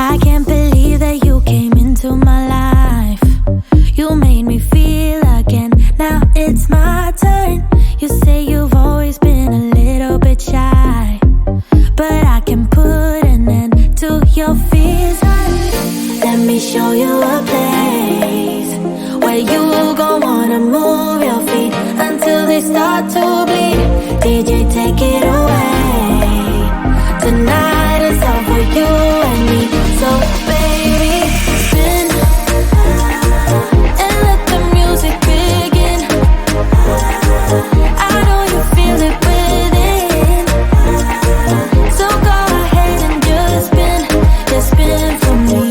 I can't believe that you came into my life. You made me feel again, now it's my turn. You say you've always been a little bit shy, but I can put an end to your fears. Let me show you a place where you gon' wanna move your feet until they start to bleed. DJ, take it away. Tonight is all for you and me. So baby, spin and let the music begin. I know you feel it within, so go ahead and just spin, just spin for me.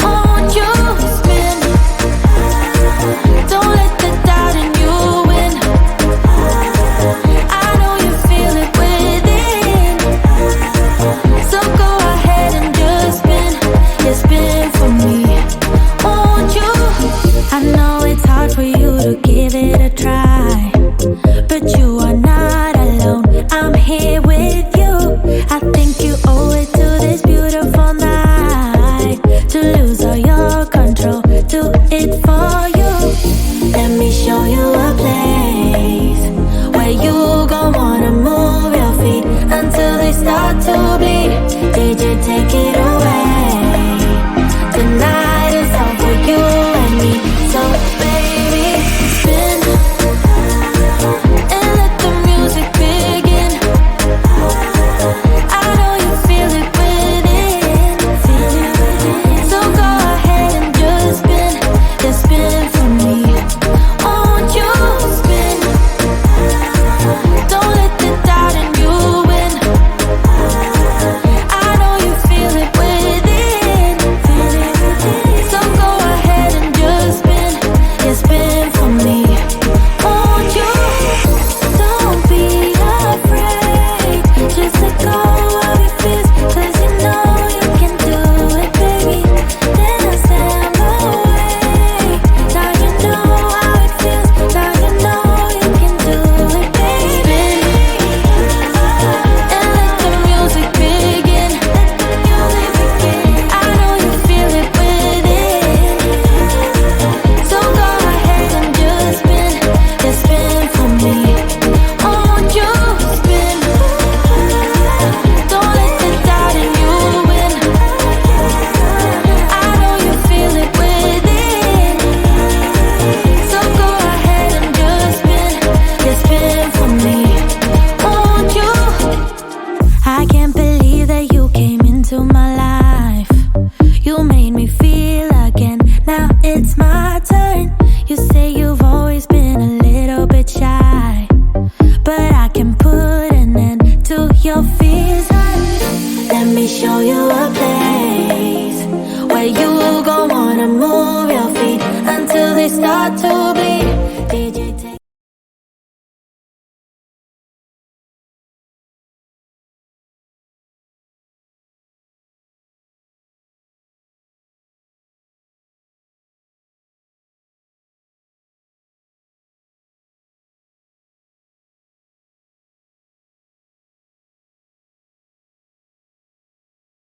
Won't you spin? Don't let the doubt in you win. I know you feel it within, so go ahead and just spin, just spin for me. Won't you? I know it's hard for you to give it a try, but you are not alone. I'm here with you. I think you owe it to this beautiful night to lose all your control. Do it for you. Let me show you a place where you gon' wanna move your feet until they start to bleed. DJ, take it away. Tonight is all for you and me. So baby, spin and let the music begin. I know you feel it within, so go ahead and just spin for me. Won't you spin? Don't let the doubt in you win. I know you feel it within, so go ahead and just spin for me. Won't you? Don't be afraid, just let go of your fears, 'cause you know you can do it, baby. Dance and away. Now you know how it feels, now you know you can do it, baby. And let the music begin. I know you feel it within, so go ahead and just spin for me. Won't you spin? Don't let the doubt in you win. I know you feel it within, so go ahead and just spin for me. Won't you? I can't believe that you came into my life. You made me feel again, now it's my turn. You say you've always been a little bit shy, but I can put an end to your fears. Let me show you a place where you gon' wanna move your feet until they start to bleed.